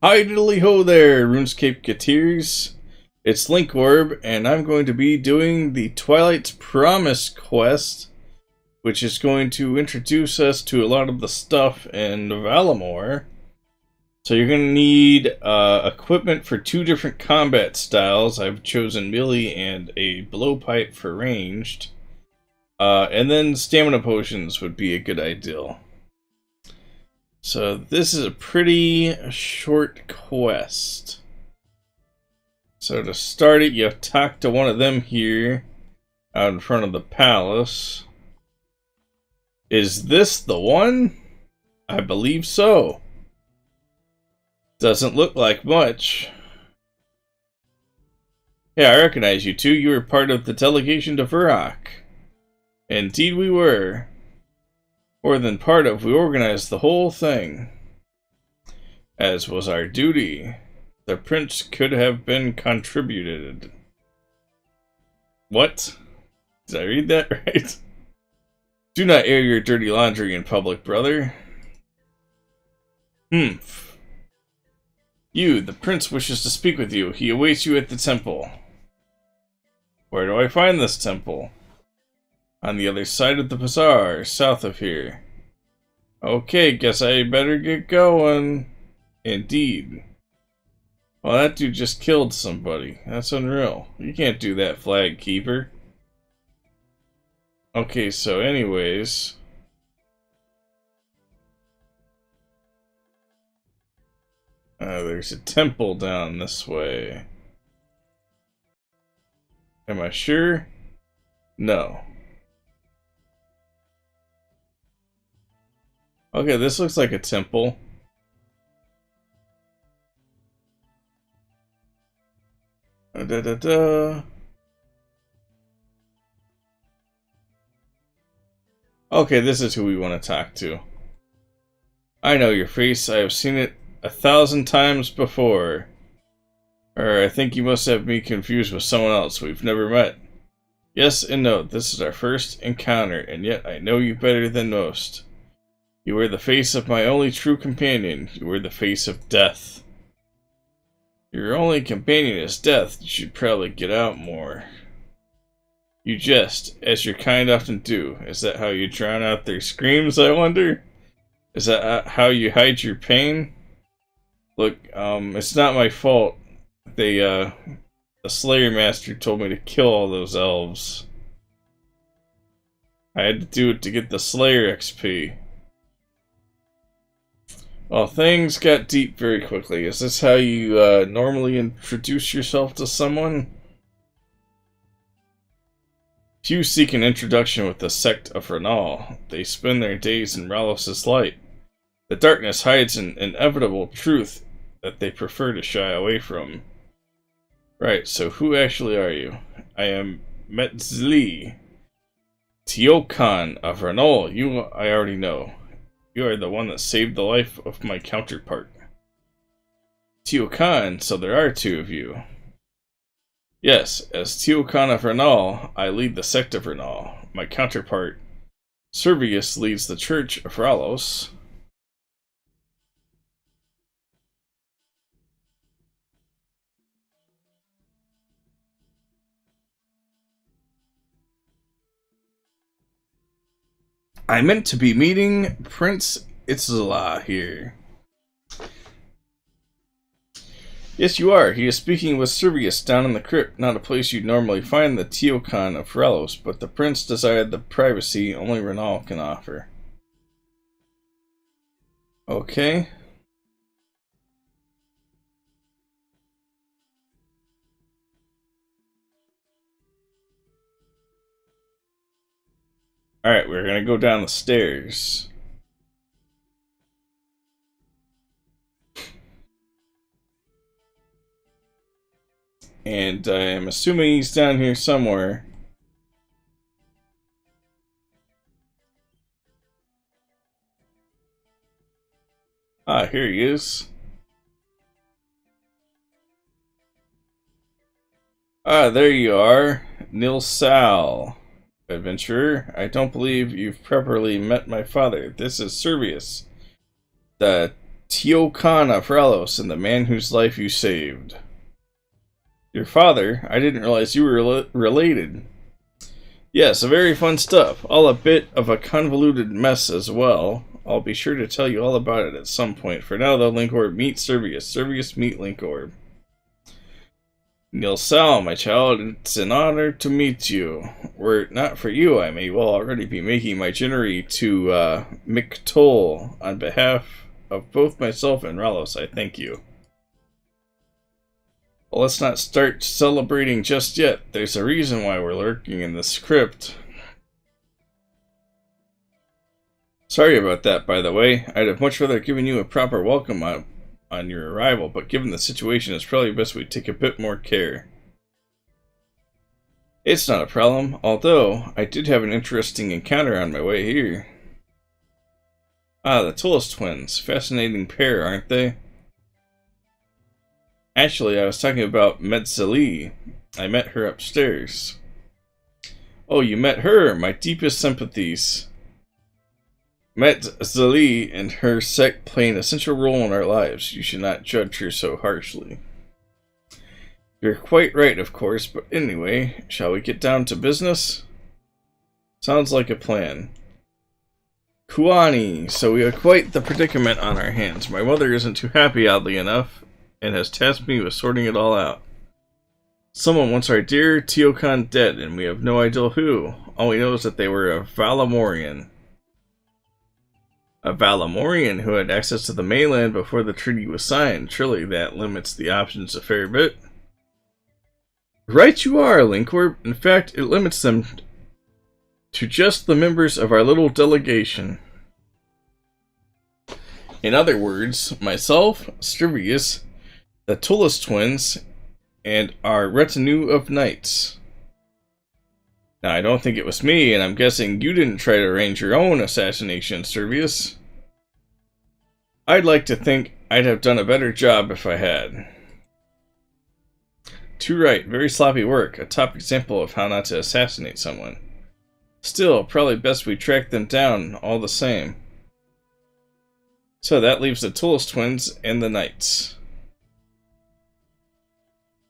Hi diddly ho there, RuneScape Geteers. It's Link Orb, and I'm going to be doing the Twilight's Promise quest, which is going to introduce us to a lot of the stuff in Valamore. So you're going to need equipment for two different combat styles. I've chosen melee and a blowpipe for ranged. And then stamina potions would be a good ideal. So this is a pretty short quest. So to start it, you have to talk to one of them here out in front of the palace. Is this the one? I believe so. Doesn't look like much. Yeah, I recognize you two. You were part of the delegation to Verok. Indeed we were. More than part of, we organized the whole thing. As was our duty. The prince could have been contributed. What? Did I read that right? Do not air your dirty laundry in public, brother. Humph. You, the prince wishes to speak with you. He awaits you at the temple. Where do I find this temple? On the other side of the bazaar, south of here. Okay, guess I better get going. Indeed. Well, that dude just killed somebody. That's unreal. You can't do that, flag keeper. Okay, so anyways. There's a temple down this way. Am I sure? No. Okay, this looks like a temple. Okay, this is who we want to talk to. I know your face. I have seen it 1,000 times before. Or I think you must have me confused with someone else we've never met. Yes and no, this is our first encounter, and yet I know you better than most. You were the face of my only true companion. You were the face of death. Your only companion is death. You should probably get out more. You jest, as your kind often do. Is that how you drown out their screams, I wonder? Is that how you hide your pain? Look, it's not my fault. The Slayer Master told me to kill all those elves. I had to do it to get the Slayer XP. Well, things got deep very quickly. Is this how you normally introduce yourself to someone? Few seek an introduction with the sect of Renal. They spend their days in Ralos' light. The darkness hides an inevitable truth that they prefer to shy away from. Right, so who actually are you? I am Metzli, Teokan of Renal. You I already know. You are the one that saved the life of my counterpart. Teokan, so there are two of you. Yes, as Teokan of Renal, I lead the sect of Renal. My counterpart, Servius, leads the church of Ralos. I meant to be meeting Prince Itzala here. Yes, you are. He is speaking with Servius down in the crypt, not a place you'd normally find the Teokan of Ralos, but the prince desired the privacy only Renal can offer. Okay. Alright, we're gonna go down the stairs. And I'm assuming he's down here somewhere. Ah, here he is. Ah, there you are. Nil Sal. Adventurer, I don't believe you've properly met my father. This is Servius, the Teokana Fralos and the man whose life you saved. Your father? I didn't realize you were related. Yes, very fun stuff. All a bit of a convoluted mess as well. I'll be sure to tell you all about it at some point. For now, though, Linkorb, meet Servius. Servius, meet Linkorb. Nilsal, my child, it's an honor to meet you. Were it not for you, I may well already be making my journey to Mictol. On behalf of both myself and Ralos, I thank you. Well, let's not start celebrating just yet. There's a reason why we're lurking in this crypt. Sorry about that, by the way. I'd have much rather given you a proper welcome on your arrival, but given the situation, it's probably best we take a bit more care. It's not a problem, although I did have an interesting encounter on my way here. Ah, the Tullis twins. Fascinating pair, aren't they? Actually, I was talking about Metzali. I met her upstairs. Oh, you met her? My deepest sympathies. Metzali and her sect play an essential role in our lives. You should not judge her so harshly. You're quite right, of course, but anyway, shall we get down to business? Sounds like a plan. Kuani, so we have quite the predicament on our hands. My mother isn't too happy, oddly enough, and has tasked me with sorting it all out. Someone wants our dear Teokan dead, and we have no idea who. All we know is that they were a Valamorian. A Valamorian who had access to the mainland before the treaty was signed. Surely that limits the options a fair bit. Right you are, Linkorb. In fact, it limits them to just the members of our little delegation. In other words, myself, Strivius, the Tullis twins, and our retinue of knights. Now, I don't think it was me, and I'm guessing you didn't try to arrange your own assassination, Servius. I'd like to think I'd have done a better job if I had. Too right, very sloppy work, a top example of how not to assassinate someone. Still, probably best we track them down all the same. So that leaves the Tullis twins and the knights.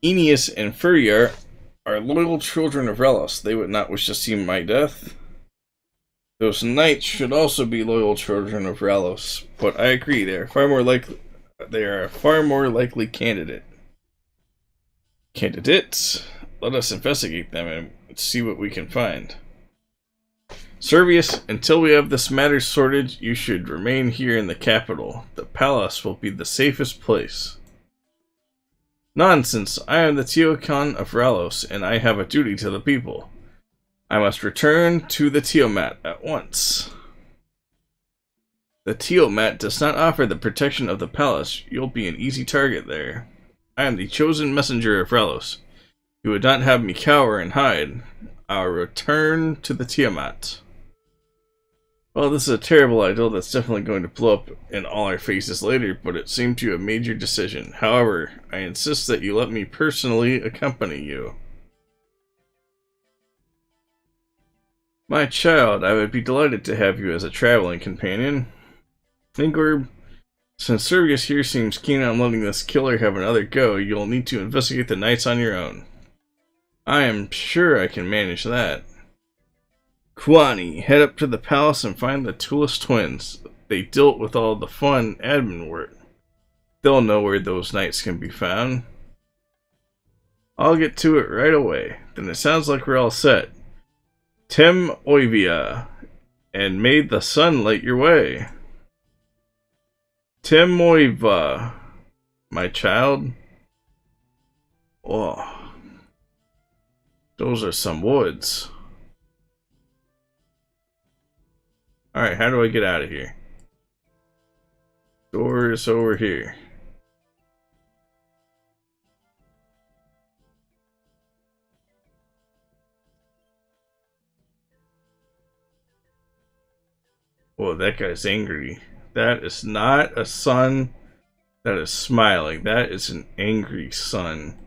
Aeneas and Furiar are loyal children of Relos. They would not wish to see my death. Those knights should also be loyal children of Relos, but I agree they are a far more likely candidate. Candidates? Let us investigate them and see what we can find. Servius, until we have this matter sorted, you should remain here in the capital. The palace will be the safest place. Nonsense! I am the Teokan of Ralos, and I have a duty to the people. I must return to the Tiamat at once. The Tiamat does not offer the protection of the palace. You'll be an easy target there. I am the chosen messenger of Ralos. You would not have me cower and hide. I'll return to the Tiamat. Well, this is a terrible idea that's definitely going to blow up in all our faces later, but it seemed you have made your decision. However, I insist that you let me personally accompany you. My child, I would be delighted to have you as a traveling companion. Linkorb, since Servius here seems keen on letting this killer have another go, you'll need to investigate the knights on your own. I am sure I can manage that. Kuani, head up to the palace and find the Tullis twins. They dealt with all the fun admin work. They'll know where those knights can be found. I'll get to it right away. Then it sounds like we're all set. Tem Oivia, and may the sun light your way. Tem Oiva, my child. Oh, those are some woods. Alright, how do I get out of here? Door is over here. Whoa, that guy's angry. That is not a sun that is smiling. That is an angry sun.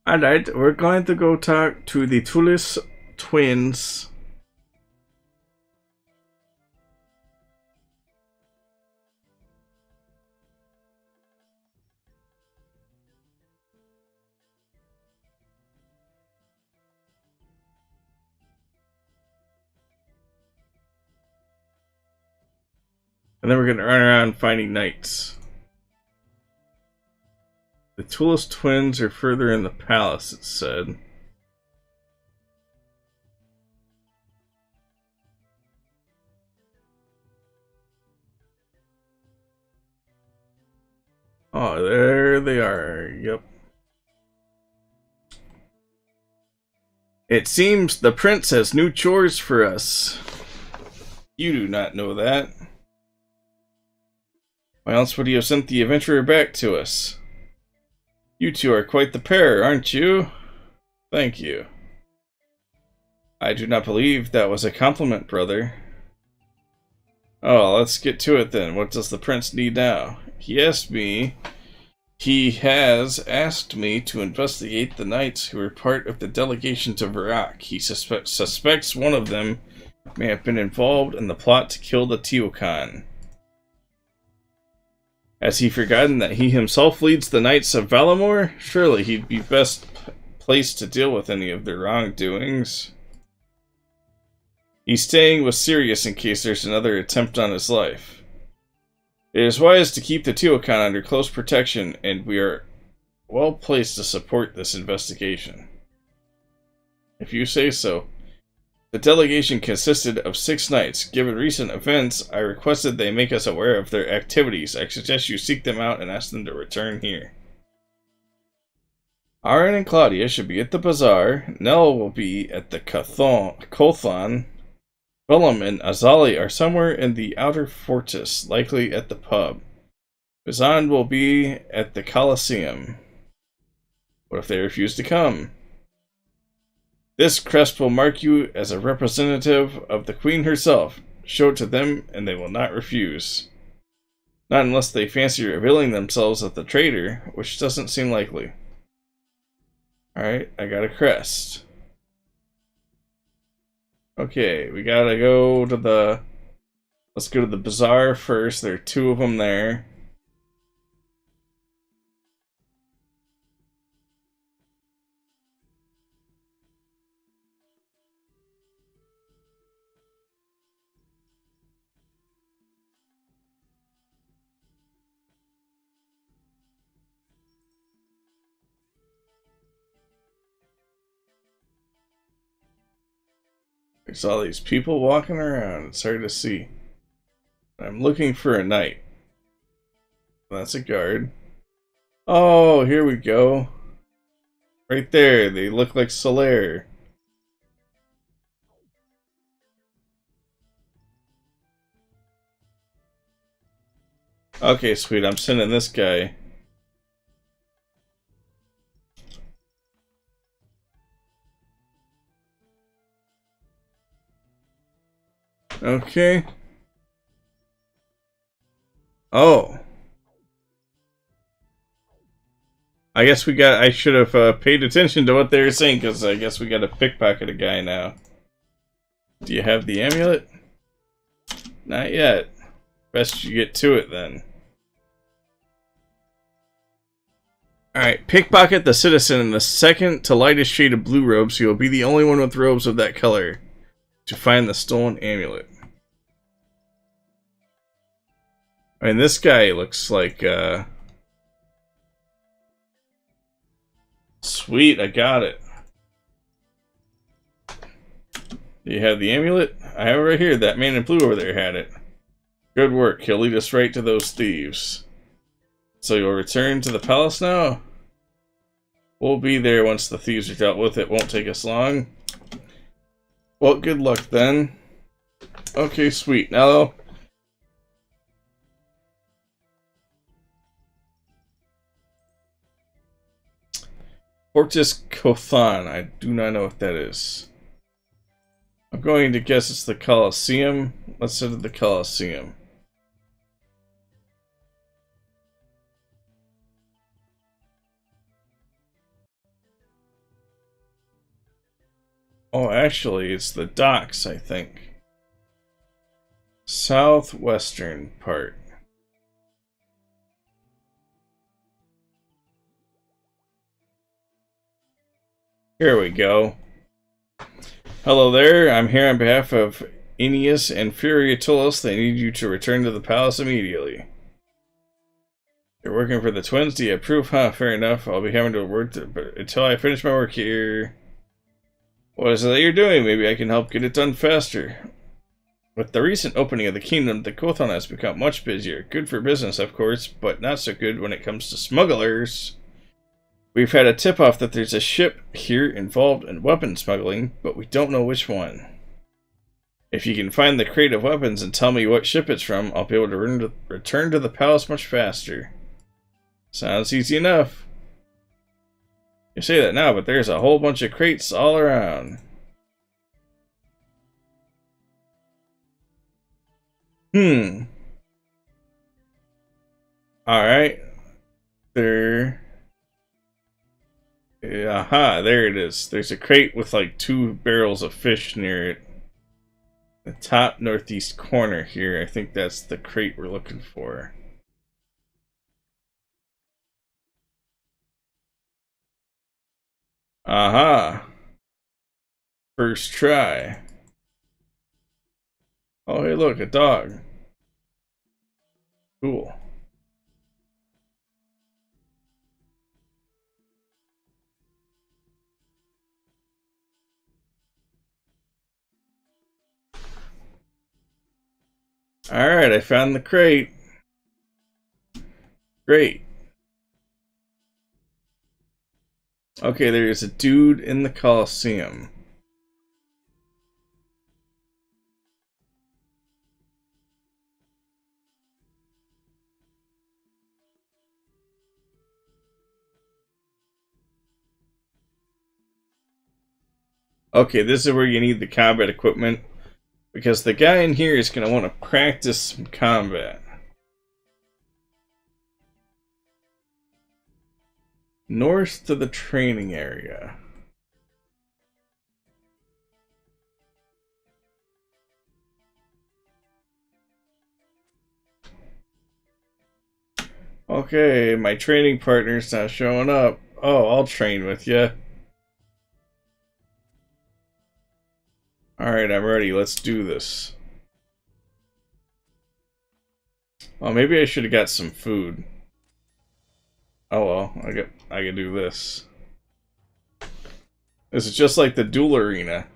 Alright, we're going to go talk to the Twilight twins. And then we're going to run around finding knights. The Twilight twins are further in the palace, it said. Oh, there they are. Yep. It seems the prince has new chores for us. You do not know that. Why else would he have sent the adventurer back to us? You two are quite the pair, aren't you? Thank you. I do not believe that was a compliment, brother. Oh, let's get to it then. What does the prince need now? He has asked me to investigate the knights who were part of the delegation to Varak. He suspects one of them may have been involved in the plot to kill the Teokan. Has he forgotten that he himself leads the Knights of Valamore? Surely he'd be best placed to deal with any of their wrongdoings. He's staying with Sirius in case there's another attempt on his life. It is wise to keep the Teokan under close protection, and we are well placed to support this investigation. If you say so. The delegation consisted of 6 knights. Given recent events, I requested they make us aware of their activities. I suggest you seek them out and ask them to return here. Aaron and Claudia should be at the bazaar. Nell will be at the Kothon. Willem and Azali are somewhere in the outer fortress, likely at the pub. Bazan will be at the Colosseum. What if they refuse to come? This crest will mark you as a representative of the Queen herself. Show it to them, and they will not refuse. Not unless they fancy revealing themselves as the traitor, which doesn't seem likely. Alright, I got a crest. Okay, we gotta go to the... Let's go to the bazaar first. There are 2 of them there. There's all these people walking around. It's hard to see. I'm looking for a knight. That's a guard. Oh, here we go. Right there. They look like Solaire. Okay, sweet. I'm sending this guy. Okay. Oh. I guess I should have paid attention to what they were saying, because I guess we got to pickpocket a guy now. Do you have the amulet? Not yet. Best you get to it then. Alright, pickpocket the citizen in the second to lightest shade of blue robes. You will be the only one with robes of that color to find the stolen amulet. I mean, this guy looks like, Sweet, I got it. Do you have the amulet? I have it right here. That man in blue over there had it. Good work. He'll lead us right to those thieves. So you'll return to the palace now? We'll be there once the thieves are dealt with. It won't take us long. Well, good luck then. Okay, sweet. Now... Fortis Kothon. I do not know what that is. I'm going to guess it's the Colosseum. Let's head to the Colosseum. Oh, actually, it's the docks, I think. Southwestern part. Here we go. Hello there, I'm here on behalf of Aeneas and Furia told us they need you to return to the palace immediately. You're working for the twins? Do you have proof? Huh, fair enough. I'll be having to work but until I finish my work here. What is it that you're doing? Maybe I can help get it done faster. With the recent opening of the kingdom, the Kothon has become much busier. Good for business, of course, but not so good when it comes to smugglers. We've had a tip-off that there's a ship here involved in weapon smuggling, but we don't know which one. If you can find the crate of weapons and tell me what ship it's from, I'll be able to return to the palace much faster. Sounds easy enough. You say that now, but there's a whole bunch of crates all around. Alright. There. Aha, there it is. There's a crate with like 2 barrels of fish near it. The top northeast corner here. I think that's the crate we're looking for. Aha. First try. Oh, hey, look, a dog. Cool. Alright, I found the crate. Great. Okay, there's a dude in the Coliseum. Okay, this is where you need the combat equipment, because the guy in here is going to want to practice some combat. North to the training area. Okay, my training partner's not showing up. Oh, I'll train with you. Alright, I'm ready. Let's do this. Oh, maybe I should have got some food. Oh well, I can do this. This is just like the duel arena.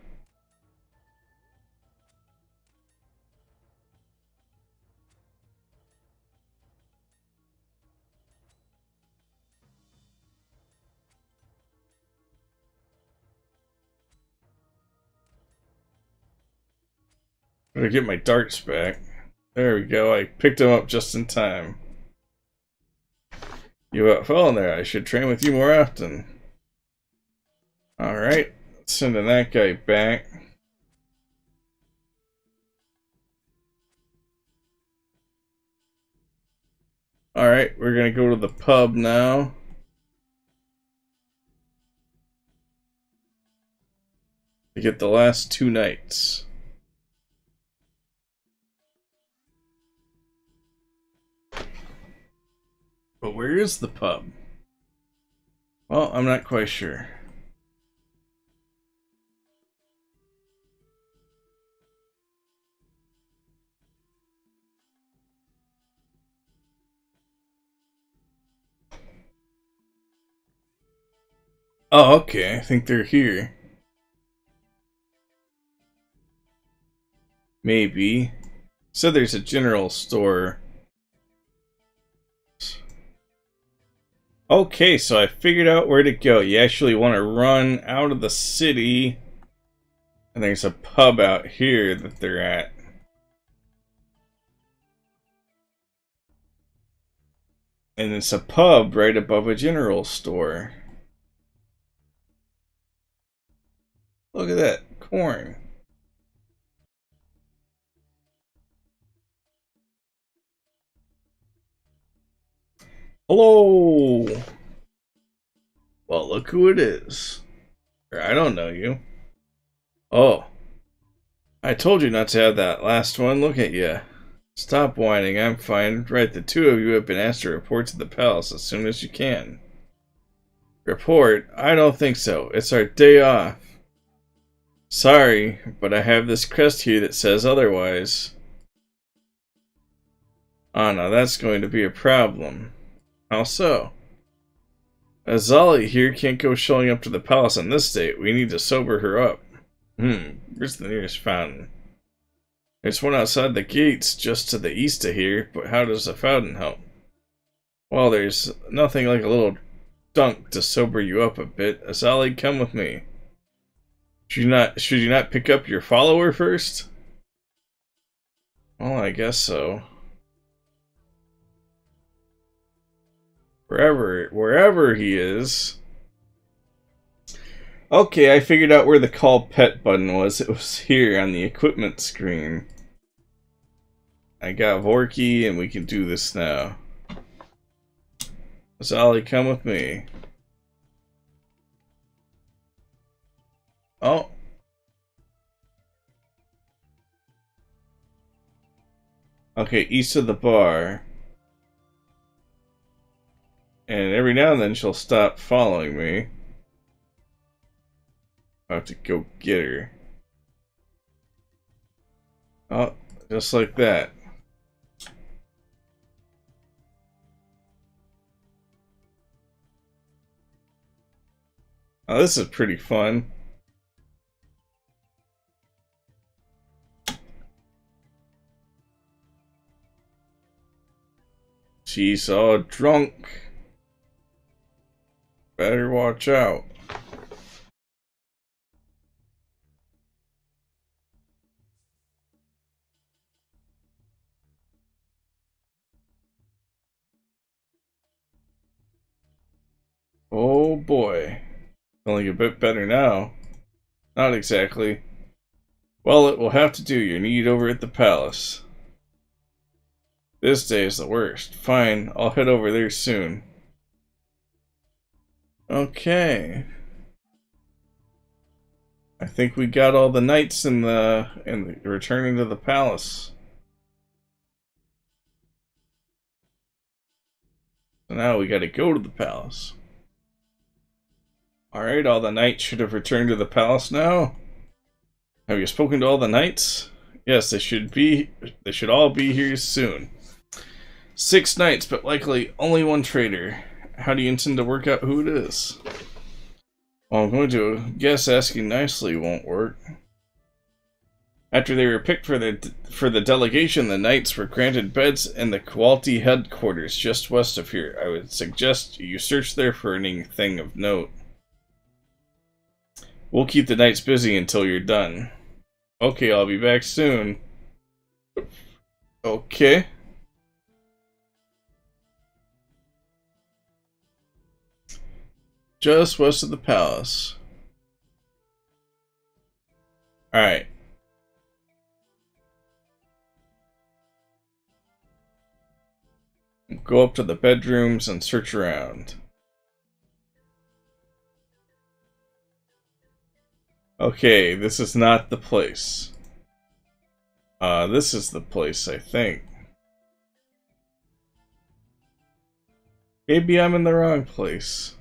I'm gonna get my darts back. There we go, I picked them up just in time. You have fallen there, I should train with you more often. Alright, sending that guy back. Alright, we're gonna go to the pub now. To get the last 2 nights. But where is the pub? Well, I'm not quite sure. Oh, okay, I think they're here. Maybe. So there's a general store. Okay, so I figured out where to go. You actually want to run out of the city. And there's a pub out here that they're at. And it's a pub right above a general store. Look at that, corn. Hello! Well, look who it is. Or I don't know you. Oh, I told you not to have that last one. Look at you. Stop whining, I'm fine. Right, the two of you have been asked to report to the palace as soon as you can. Report? I don't think so. It's our day off. Sorry, but I have this crest here that says otherwise. Oh no, that's going to be a problem. How so? Azali here can't go showing up to the palace on this date. We need to sober her up. Where's the nearest fountain? There's one outside the gates, just to the east of here, but how does a fountain help? Well, there's nothing like a little dunk to sober you up a bit. Azali, come with me. Should you not pick up your follower first? Well, I guess so. Wherever he is. Okay, I figured out where the call pet button was. It was here on the equipment screen. I got Vorky and we can do this now. Azali, come with me. Oh. Okay, east of the bar. And every now and then she'll stop following me. I have to go get her. Oh, just like that. Oh, this is pretty fun. She's all drunk. Better watch out. Oh boy. Feeling a bit better now. Not exactly. Well, it will have to do. Your need over at the palace. This day is the worst. Fine, I'll head over there soon. Okay. I think we got all the knights in the returning to the palace. So now we gotta go to the palace. Alright, all the knights should have returned to the palace now. Have you spoken to all the knights? Yes, they should all be here soon. 6 knights, but likely only 1 traitor. How do you intend to work out who it is? Well, I'm going to guess asking nicely won't work. After they were picked for the delegation, the knights were granted beds in the Quality headquarters just west of here. I would suggest you search there for anything of note. We'll keep the knights busy until you're done. Okay, I'll be back soon. Okay. Just west of the palace. Alright. Go up to the bedrooms and search around. Okay, this is not the place. This is the place, I think. Maybe I'm in the wrong place.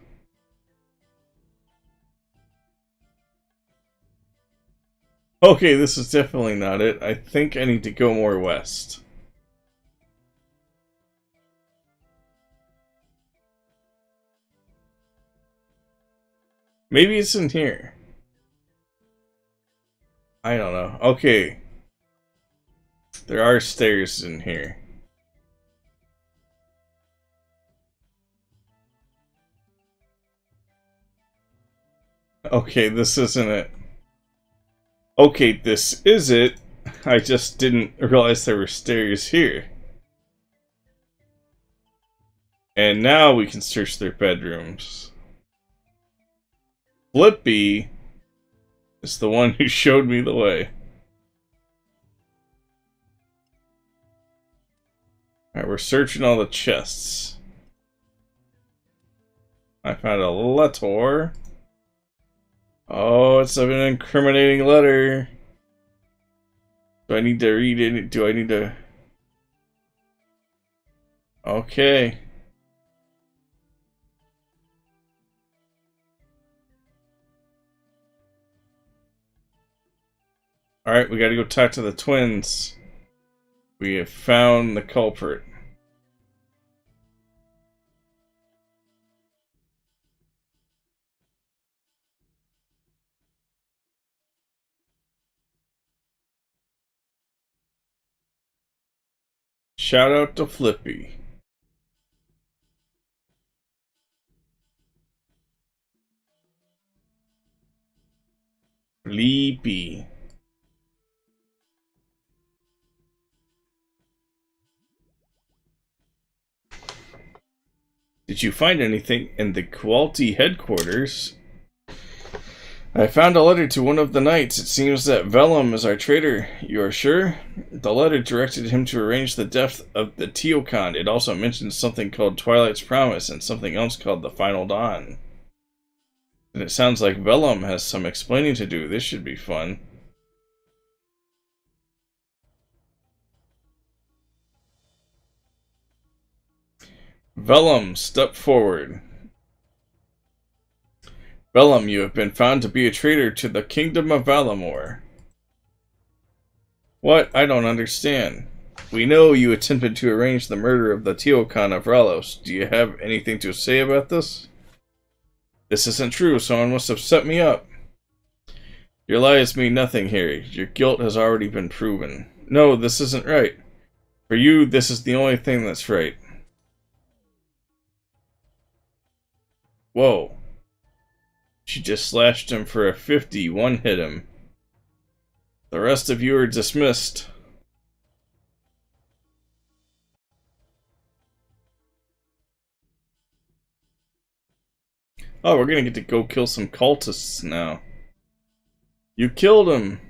Okay, this is definitely not it. I think I need to go more west. Maybe it's in here. I don't know. Okay. There are stairs in here. Okay, this isn't it. Okay, this is it. I just didn't realize there were stairs here. And now we can search their bedrooms. Flippy is the one who showed me the way. Alright, we're searching all the chests. I found a letter. Oh, it's an incriminating letter. Do I need to read it? Do I need to... Okay. Alright, we gotta go talk to the twins. We have found the culprit. Shout out to Flippy. Flippy. Did you find anything in the Quality headquarters? I found a letter to one of the knights. It seems that Valamore is our traitor. You are sure? The letter directed him to arrange the death of the Teocon. It also mentions something called Twilight's Promise and something else called the Final Dawn. And it sounds like Valamore has some explaining to do. This should be fun. Valamore, step forward. Valamore, you have been found to be a traitor to the kingdom of Valamore. What? I don't understand. We know you attempted to arrange the murder of the Teocon of Ralos. Do you have anything to say about this? This isn't true. Someone must have set me up. Your lies mean nothing here. Your guilt has already been proven. No, this isn't right. For you, this is the only thing that's right. Whoa. She just slashed him for a 50. One hit him. The rest of you are dismissed. Oh, we're gonna get to go kill some cultists now. You killed him!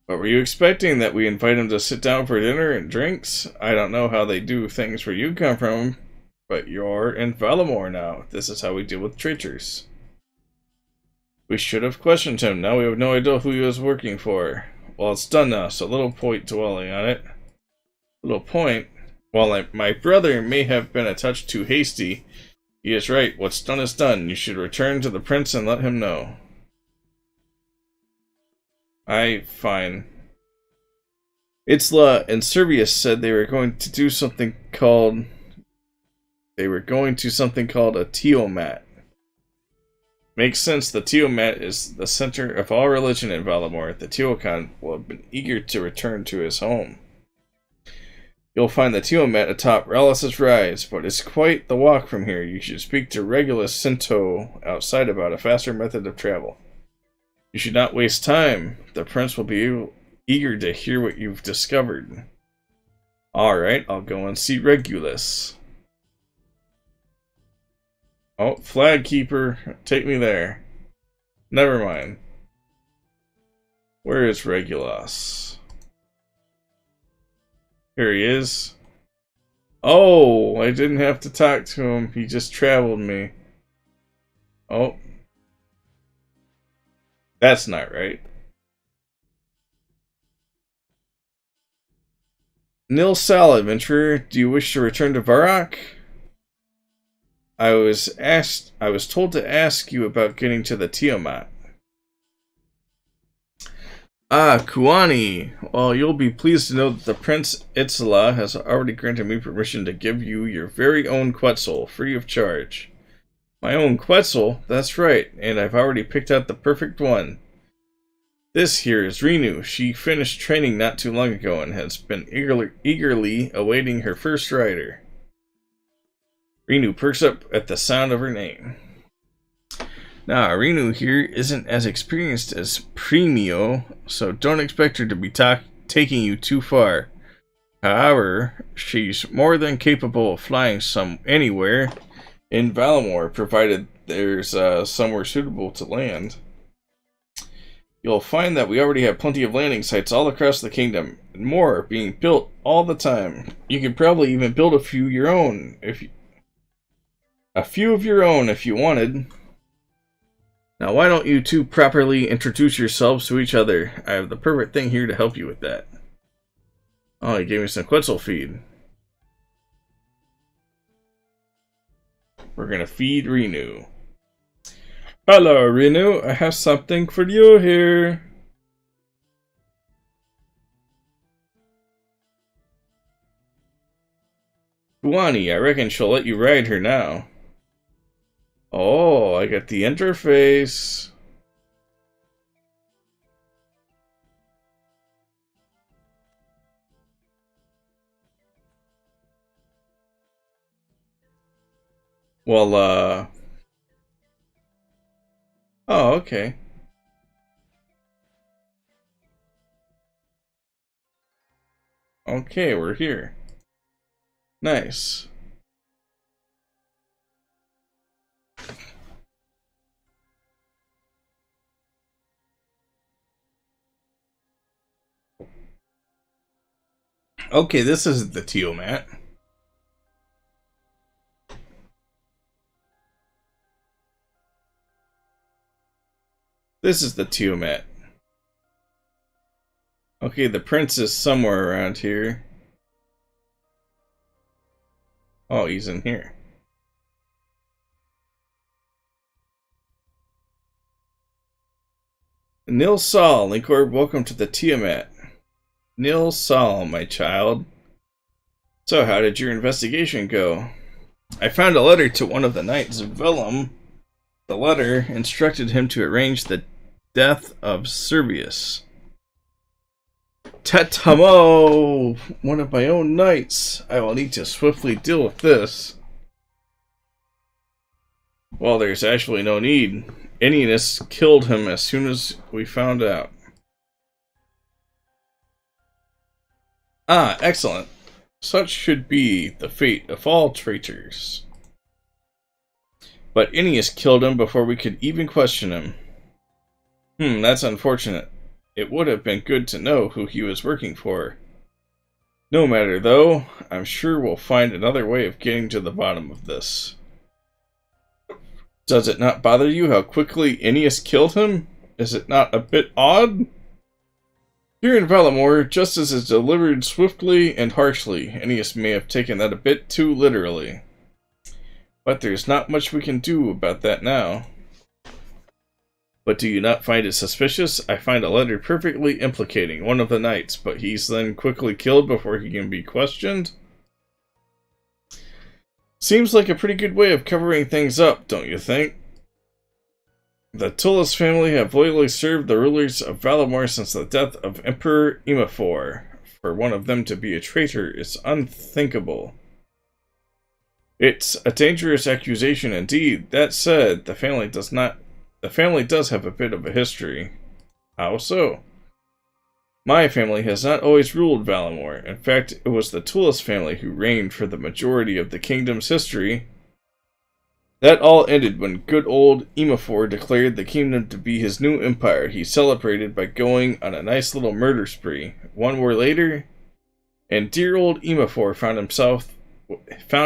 What were you expecting? That we invite him to sit down for dinner and drinks? I don't know how they do things where you come from, but you're in Valamore now. This is how we deal with traitors. We should have questioned him. Now we have no idea who he was working for. Well, it's done now, so little point dwelling on it. Little point? While my brother may have been a touch too hasty, he is right. What's done is done. You should return to the prince and let him know. Fine. Itzla and Servius said they were going to something called a Tiamat. Makes sense. The Tiamat is the center of all religion in Valamore. The Teocon will have been eager to return to his home. You'll find the Tiamat atop Ralos' Rise, but it's quite the walk from here. You should speak to Regulus Cinto outside about a faster method of travel. You should not waste time. The prince will be eager to hear what you've discovered. Alright, I'll go and see Regulus. Oh, Flag Keeper, take me there. Never mind. Where is Regulus? Here he is. Oh, I didn't have to talk to him. He just traveled me. Oh. That's not right. Nil Sal, adventurer. Do you wish to return to Varrock? I was told to ask you about getting to the Tiamat. Ah, Kuani. Well, you'll be pleased to know that the Prince Itzla has already granted me permission to give you your very own Quetzal, free of charge. My own Quetzal? That's right, and I've already picked out the perfect one. This here is Renu. She finished training not too long ago and has been eagerly awaiting her first rider. Renu perks up at the sound of her name. Now, Renu here isn't as experienced as Premio, so don't expect her to be taking you too far. However, she's more than capable of flying anywhere in Valamore, provided there's somewhere suitable to land. You'll find that we already have plenty of landing sites all across the kingdom, and more are being built all the time. You could probably even build a few of your own if you wanted. Now, why don't you two properly introduce yourselves to each other? I have the perfect thing here to help you with that. Oh, he gave me some Quetzal feed. We're gonna feed Renu. Hello, Renu. I have something for you here. Buani, I reckon she'll let you ride her now. Oh, I got the interface. Well, oh, okay. Okay, we're here. Nice. Okay, this is the Tiamat. This is the Tiamat. Okay, the prince is somewhere around here. Oh, he's in here. Nil Sol, Linkorb, welcome to the Tiamat. Nil Sol, my child. So, how did your investigation go? I found a letter to one of the knights of Valamore. The letter instructed him to arrange the death of Servius. Tetamo! One of my own knights. I will need to swiftly deal with this. Well, there's actually no need. Ennius killed him as soon as we found out. Ah, excellent. Such should be the fate of all traitors. But Ennius killed him before we could even question him. That's unfortunate. It would have been good to know who he was working for. No matter, though, I'm sure we'll find another way of getting to the bottom of this. Does it not bother you how quickly Ennius killed him? Is it not a bit odd? Here in Valamore, justice is delivered swiftly and harshly. Ennius may have taken that a bit too literally. But there's not much we can do about that now. But do you not find it suspicious? I find a letter perfectly implicating one of the knights, but he's then quickly killed before he can be questioned? Seems like a pretty good way of covering things up, don't you think? The Tullus family have loyally served the rulers of Valamore since the death of Emperor Imafor. For one of them to be a traitor is unthinkable. It's a dangerous accusation indeed. That said, the family does have a bit of a history. How so? My family has not always ruled Valamore. In fact, it was the Tullus family who reigned for the majority of the kingdom's history. That all ended when good old Imafor declared the kingdom to be his new empire. He celebrated by going on a nice little murder spree. 1 war later, and dear old Imafor found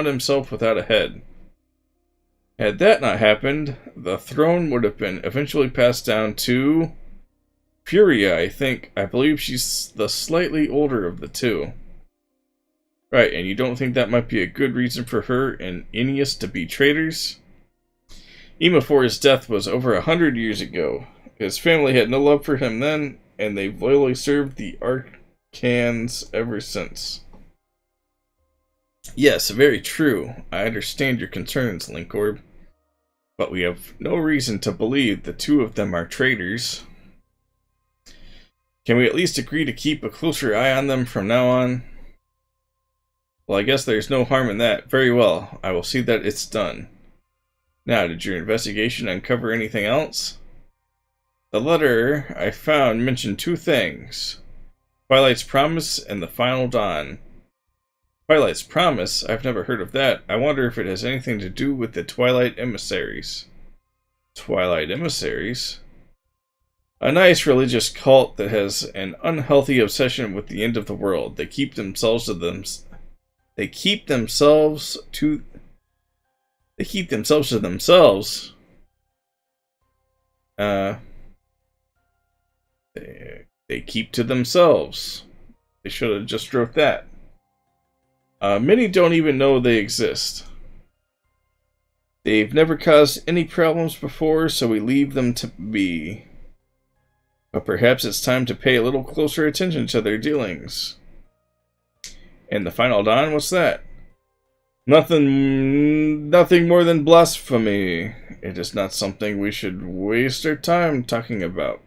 himself without a head. Had that not happened, the throne would have been eventually passed down to Furia, I think. I believe she's the slightly older of the two. Right, and you don't think that might be a good reason for her and Ennius to be traitors? Imafor's death was over 100 years ago. His family had no love for him then, and they've loyally served the Arcans ever since. Yes, very true. I understand your concerns, Linkorb. But we have no reason to believe the two of them are traitors. Can we at least agree to keep a closer eye on them from now on? Well, I guess there's no harm in that. Very well. I will see that it's done. Now, did your investigation uncover anything else? The letter I found mentioned 2 things. Twilight's Promise and the Final Dawn. Twilight's Promise? I've never heard of that. I wonder if it has anything to do with the Twilight Emissaries. Twilight Emissaries? A nice religious cult that has an unhealthy obsession with the end of the world. They keep themselves to themselves. uh, they keep to themselves. They should have just wrote that. Many don't even know they exist. They've never caused any problems before, so we leave them to be. But perhaps it's time to pay a little closer attention to their dealings. And the final dawn, what's that? Nothing more than blasphemy. It is not something we should waste our time talking about.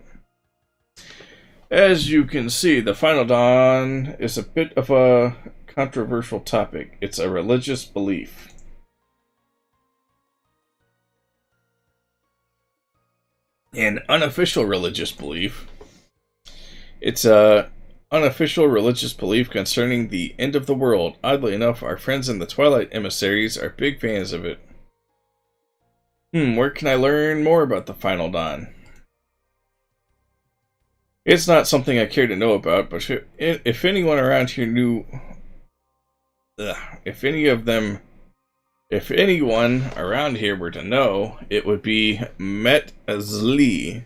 As you can see, the final dawn is a bit of a controversial topic. It's a religious belief. An unofficial religious belief. It's a unofficial religious belief concerning the end of the world. Oddly enough, our friends in the Twilight emissaries are big fans of it. Where can I learn more about the final dawn? It's not something I care to know about, but if anyone around here knew... If anyone around here were to know, it would be Metzli.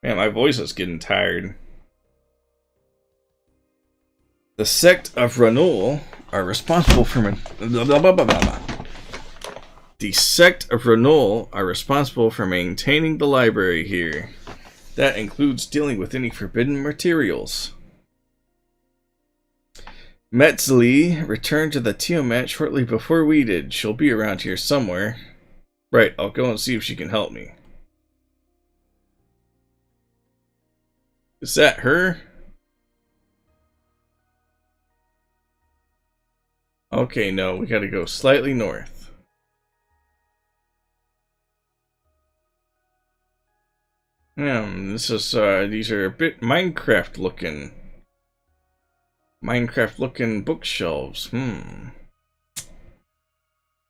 Man, my voice is getting tired. The sect of Ranul are responsible for... The sect of Ranul are responsible for maintaining the library here. That includes dealing with any forbidden materials. Metzli returned to the Tiamat shortly before we did. She'll be around here somewhere. Right, I'll go and see if she can help me. Is that her? Okay, no, we gotta go slightly north. This is, these are a bit Minecraft looking. Minecraft looking bookshelves.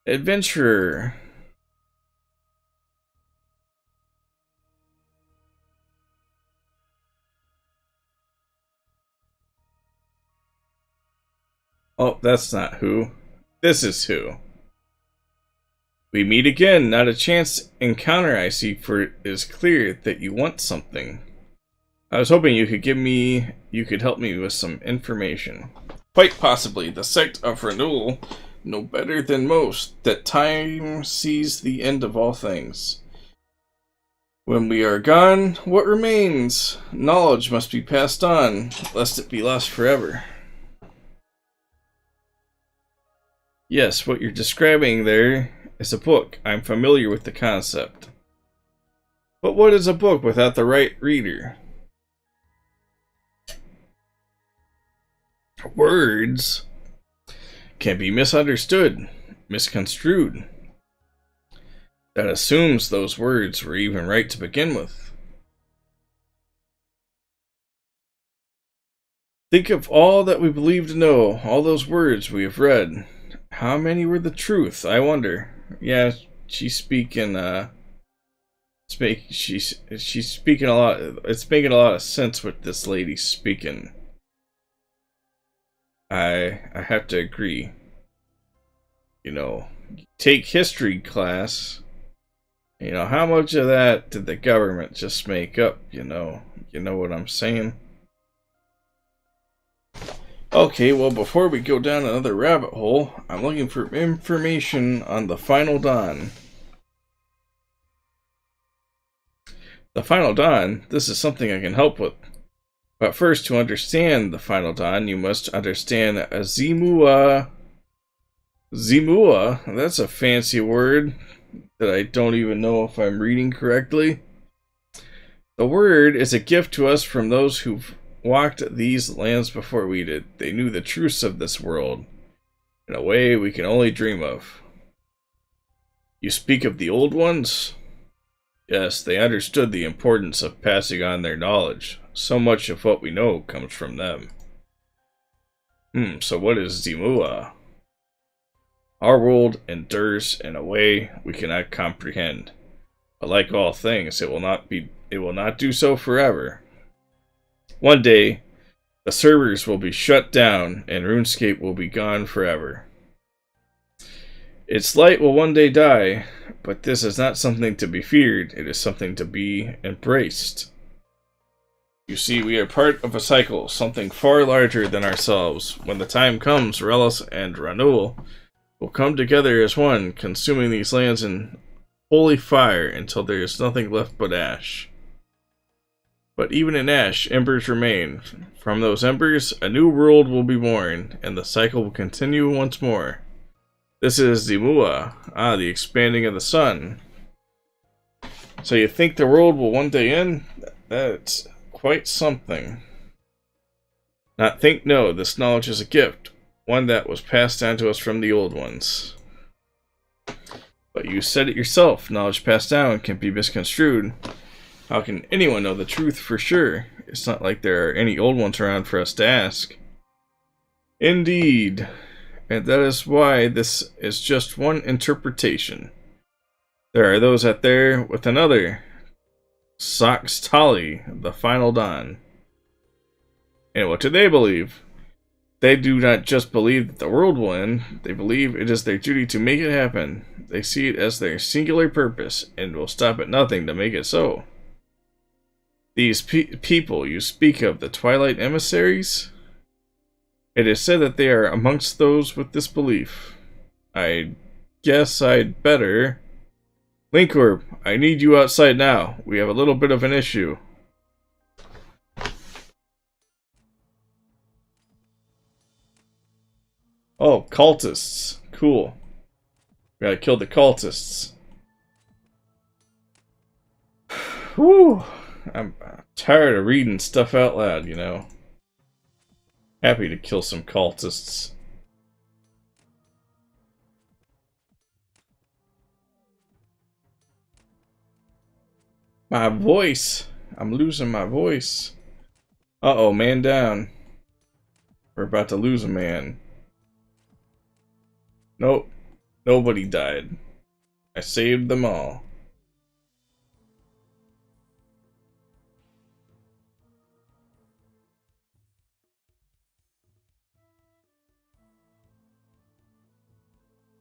Adventurer. Oh, that's not who. This is who. We meet again. Not a chance encounter I see, for it is clear that you want something. I was hoping you could help me with some information. Quite possibly. The sect of Renewal know better than most that time sees the end of all things. When we are gone, what remains? Knowledge must be passed on, lest it be lost forever. Yes, what you're describing there is a book. I'm familiar with the concept. But what is a book without the right reader? Words can be misunderstood, misconstrued. That assumes those words were even right to begin with. Think of all that we believe to know, all those words we have read. How many were the truth, I wonder? Yeah, she's speaking, she's speaking a lot. It's making a lot of sense what this lady's speaking. I have to agree. You know, take history class. You know, how much of that did the government just make up, you know what I'm saying? Okay, well, before we go down another rabbit hole, I'm looking for information on the Final Dawn. The Final Dawn, this is something I can help with. But first, to understand the Final Dawn, you must understand Zimua. Zimua, that's a fancy word that I don't even know if I'm reading correctly. The word is a gift to us from those who've walked these lands before we did. They knew the truths of this world in a way we can only dream of. You speak of the old ones? Yes, they understood the importance of passing on their knowledge. So much of what we know comes from them. So what is Zimua? Our world endures in a way we cannot comprehend. But like all things, it will not do so forever. One day, the servers will be shut down and RuneScape will be gone forever. Its light will one day die, but this is not something to be feared. It is something to be embraced. You see, we are part of a cycle, something far larger than ourselves. When the time comes, Relis and Ranul will come together as one, consuming these lands in holy fire until there is nothing left but ash. But even in ash, embers remain. From those embers, a new world will be born, and the cycle will continue once more. This is the Mua, the expanding of the sun. So you think the world will one day end? That's quite something. Not think, no, this knowledge is a gift, one that was passed down to us from the old ones. But you said it yourself, knowledge passed down can be misconstrued. How can anyone know the truth for sure? It's not like there are any old ones around for us to ask. Indeed. And that is why this is just one interpretation. There are those out there with another. Sox Tali, the final dawn. And what do they believe? They do not just believe that the world will end, they believe it is their duty to make it happen. They see it as their singular purpose, and will stop at nothing to make it so. These people you speak of, the Twilight emissaries? It is said that they are amongst those with this belief. I guess I'd better... Linkorb, I need you outside now. We have a little bit of an issue. Oh, cultists. Cool. We gotta kill the cultists. Whew. I'm tired of reading stuff out loud, you know. Happy to kill some cultists. My voice. I'm losing my voice. Uh-oh, man down. We're about to lose a man. Nope. Nobody died. I saved them all.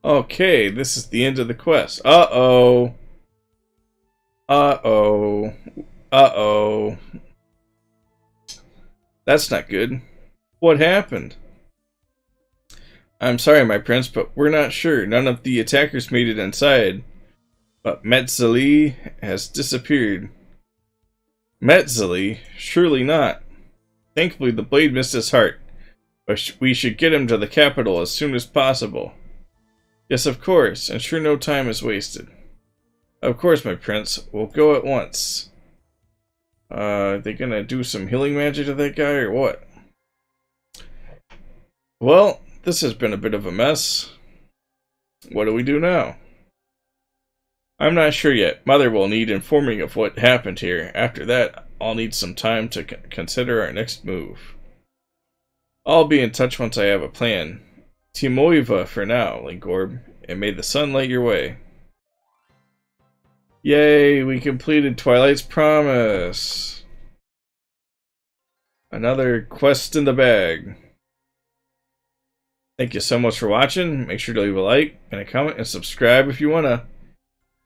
Okay, this is the end of the quest. Uh-oh. Uh-oh. Uh-oh. That's not good. What happened? I'm sorry, my prince, but we're not sure. None of the attackers made it inside. But Metzali has disappeared. Metzali? Surely not. Thankfully, the blade missed his heart. But we should get him to the capital as soon as possible. Yes, of course. Ensure no time is wasted. Of course, my prince. We'll go at once. Are they gonna do some healing magic to that guy, or what? Well, this has been a bit of a mess. What do we do now? I'm not sure yet. Mother will need informing of what happened here. After that, I'll need some time to consider our next move. I'll be in touch once I have a plan. Timoiva for now, Linkorb, and may the sun light your way. Yay, we completed Twilight's promise. Another quest in the bag. Thank you so much for watching. Make sure to leave a like and a comment and subscribe if you wanna.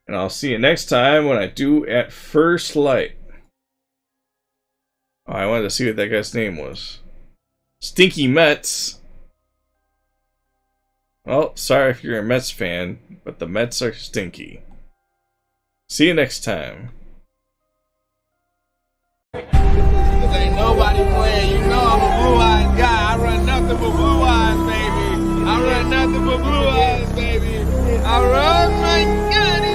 And I'll see you next time when I do At First Light. Oh, I wanted to see what that guy's name was. Stinky Mets. Well, sorry if you're a Mets fan, but the Mets are stinky. See you next time. Cause ain't nobody playing. You know I'm a blue-eyed guy. I run nothing but blue eyes, baby. I run nothing but blue eyes, baby. I run my gun.